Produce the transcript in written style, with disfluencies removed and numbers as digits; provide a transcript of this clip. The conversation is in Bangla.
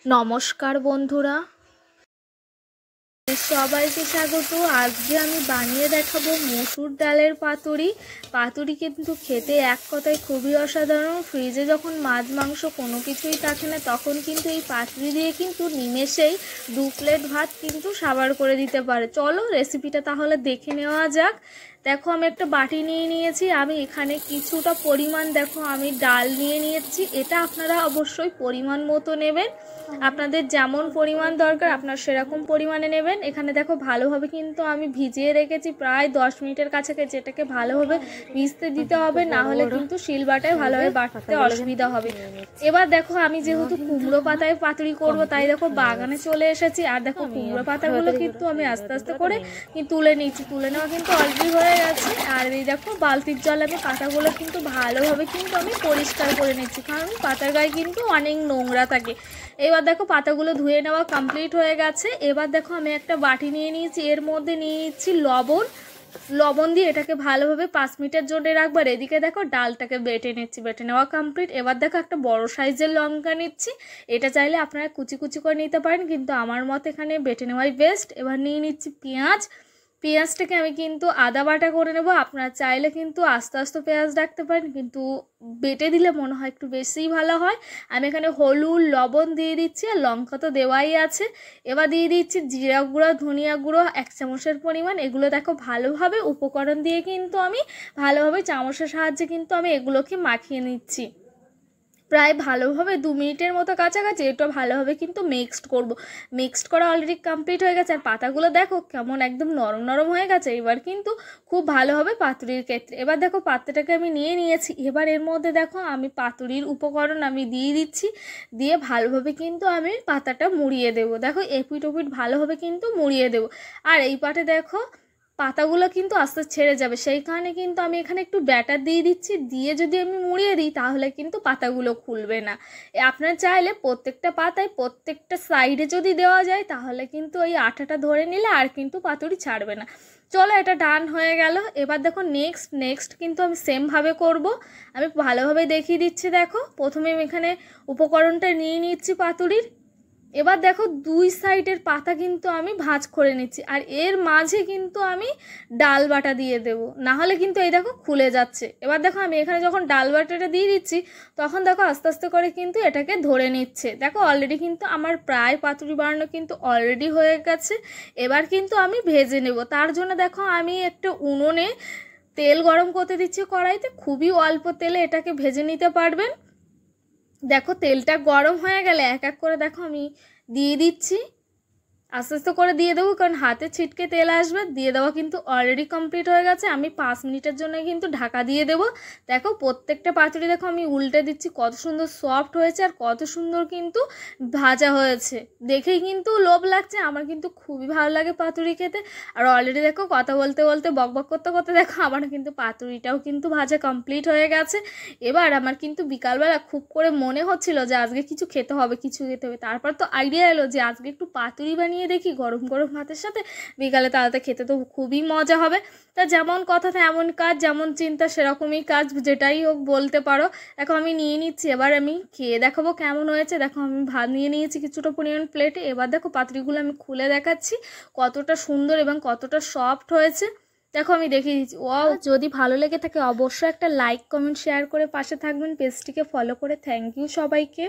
নমস্কার বন্ধুরা, সবাইকে স্বাগত। আজকে আমি বানিয়ে দেখাবো মসুর ডালের পাতুরি। পাতুরি কিন্তু খেতে এক কথায় খুবই অসাধারণ। ফ্রিজে যখন মাছ মাংস কোনো কিছুই থাকে না, তখন কিন্তু এই পাতুরি দিয়ে কিন্তু নিমেষেই 2 প্লেট ভাত কিন্তু সাবার করে দিতে পারে। চলো রেসিপিটা তাহলে দেখে নেওয়া যাক। দেখো আমি একটা বাটি নিয়ে নিয়েছি। আমি এখানে কিছুটা পরিমাণ দেখো আমি ডাল নিয়ে নিয়েছি। এটা আপনারা অবশ্যই পরিমাণ মতো নেবেন, আপনাদের যেমন পরিমাণ দরকার আপনার সেরকম পরিমাণে নেবেন। এখানে দেখো ভালোভাবে কিন্তু আমি ভিজিয়ে রেখেছি প্রায় 10 মিনিটের কাছাকাছি। এটাকে ভালোভাবে ভিজতে দিতে হবে, না হলে কিন্তু শিলবাটায় ভালোভাবে বাটতে অসুবিধা হবে। এবার দেখো আমি যেহেতু কুমড়ো পাতায় পাতুরি করব, তাই দেখো বাগানে চলে এসেছি। আর দেখো কুমড়ো পাতাগুলো কিন্তু আমি আস্তে আস্তে করে তুলে নিচ্ছি। তুলে নেওয়া কিন্তু অলরেডি হয়ে গেছে। আর এই দেখো বালতির জল আমি পাতাগুলো কিন্তু ভালোভাবে কিন্তু আমি পরিষ্কার করে নিচ্ছি, কারণ পাতার গায়ে কিন্তু অনেক নোংরা থাকে। এবার দেখো পাতাগুলো ধুয়ে নেওয়া কমপ্লিট হয়ে গেছে। এবার দেখো আমি একটা বাটি নিয়ে নিয়েছি, এর মধ্যে নিয়ে নিচ্ছি লবণ দিয়ে এটাকে ভালোভাবে 5 মিনিটের জন্য রাখবার। এদিকে দেখো ডালটাকে বেটে নিচ্ছি, বেটে নেওয়া কমপ্লিট। এবার দেখো একটা বড় সাইজের লঙ্কা নিচ্ছি। এটা চাইলে আপনারা কুচি কুচি করে নিতে পারেন, কিন্তু আমার মতে এখানে বেটে নেওয়াই বেস্ট। এবার নিয়ে নিচ্ছি পেঁয়াজটাকে আমি কিন্তু আদা বাটা করে নেব। আপনারা চাইলে কিন্তু আস্তে আস্তে পেঁয়াজ রাখতে পারেন, কিন্তু বেটে দিলে মনে হয় একটু বেশিই ভালো হয়। আমি এখানে হলুদ লবণ দিয়ে দিচ্ছি, আর লঙ্কা তো দেওয়াই আছে। এবার দিয়ে দিচ্ছি জিরা গুঁড়ো, ধনিয়া গুঁড়ো 1 চামচের পরিমাণ। এগুলো দেখো ভালোভাবে উপকরণ দিয়ে কিন্তু আমি ভালোভাবে চামচের সাহায্যে কিন্তু আমি এগুলোকে মাখিয়ে নিচ্ছি প্রায় ভালোভাবে 2 মিনিটের মতো কাছাকাছি। এটা ভালোভাবে কিন্তু মিক্সড করা অলরেডি কমপ্লিট হয়ে গেছে। আর পাতাগুলো দেখো কেমন একদম নরম নরম হয়ে গেছে। এবার কিন্তু খুব ভালো হবে পাতুরির ক্ষেত্রে। এবার দেখো পাতাটাকে আমি নিয়ে নিয়েছি। এবার এর মধ্যে দেখো আমি পাতুরির উপকরণ আমি দিয়ে দিচ্ছি, দিয়ে ভালোভাবে কিন্তু আমি পাতাটা মুড়িয়ে দেবো। দেখো এপিট ওপিট ভালোভাবে কিন্তু মুড়িয়ে দেবো। আর এই পাটে দেখো পাতাগুলো কিন্তু আস্তে ছেড়ে যাবে, সেই কারণে কিন্তু আমি এখানে একটু ব্যাটার দিয়ে দিচ্ছি। দিয়ে যদি আমি মুড়িয়ে দিই তাহলে কিন্তু পাতাগুলো খুলবে না। আপনারা চাইলে প্রত্যেকটা পাতায় প্রত্যেকটা সাইডে যদি দেওয়া যায় তাহলে কিন্তু ওই আঠাটা ধরে নিলে আর কিন্তু পাতুরি ছাড়বে না। চলো এটা ডান হয়ে গেল। এবার দেখো নেক্সট কিন্তু আমি সেমভাবে করব। আমি ভালোভাবে দেখিয়ে দিচ্ছি। দেখো প্রথমে আমি এখানে উপকরণটা নিয়ে নিচ্ছি পাতুরির। এবার দেখো 2 সাইডের পাতা কিন্তু আমি ভাঁজ করে নিচ্ছি, আর এর মাঝে কিন্তু আমি ডাল বাটা দিয়ে দেব, না হলে কিন্তু এই দেখো খুলে যাচ্ছে। এবার দেখো আমি এখানে যখন ডাল বাটাটা দিয়ে দিচ্ছি তখন দেখো আস্তে আস্তে করে কিন্তু এটাকে ধরে নিচ্ছে। দেখো অলরেডি কিন্তু আমার প্রায় পাতুরি বানানো কিন্তু অলরেডি হয়ে গেছে। এবার কিন্তু আমি ভেজে নেব। তার জন্য দেখো আমি একটা উনুনে তেল গরম করতে দিচ্ছি কড়াইতে। খুবই অল্প তেলে এটাকে ভেজে নিতে পারবেন। দেখো তেলটা গরম হয়ে গেলে এক এক করে দেখো আমি দিয়ে দিচ্ছি, আস্তে আস্তে করে দিয়ে দেবো, কারণ হাতে ছিটকে তেল আসবে। দিয়ে দেওয়া কিন্তু অলরেডি কমপ্লিট হয়ে গেছে। আমি 5 মিনিটের জন্য কিন্তু ঢাকা দিয়ে দেবো। দেখো প্রত্যেকটা পাতুরি দেখো আমি উল্টে দিচ্ছি, কত সুন্দর সফট হয়েছে আর কত সুন্দর কিন্তু ভাজা হয়েছে। দেখেই কিন্তু লোভ লাগছে। আমার কিন্তু খুবই ভালো লাগে পাতুরি খেতে। আর অলরেডি দেখো কথা বলতে বলতে বকবক করতে করতে দেখো আমার কিন্তু পাতুরিটাও কিন্তু ভাজা কমপ্লিট হয়ে গেছে। এবার আমার কিন্তু বিকালবেলা খুব করে মনে হচ্ছিল যে আজকে কিছু খেতে হবে। তারপর তো আইডিয়া এলো যে আজকে একটু পাতুরি বানিয়ে দেখি গরম গরম ভাতের সাথে, বিকালে তাড়াতাড়ি খেতে তো খুবই মজা হবে। তা যেমন কথা তেমন কাজ, যেমন চিন্তা সেরকমই কাজ, যেটাই হোক বলতে পারো। দেখো আমি নিয়ে নিচ্ছি, এবার আমি খেয়ে দেখাবো কেমন হয়েছে। দেখো আমি ভাত নিয়ে নিয়েছি কিছুটা পরিমাণ প্লেটে। এবার দেখো পাতুরিগুলো আমি খুলে দেখাচ্ছি কতটা সুন্দর এবং কতটা সফট হয়েছে। দেখো আমি দেখিয়ে দিচ্ছি। যদি ভালো লেগে থাকে অবশ্যই একটা লাইক কমেন্ট শেয়ার করে পাশে থাকবেন, পেজটিকে ফলো করে। থ্যাংক ইউ সবাইকে।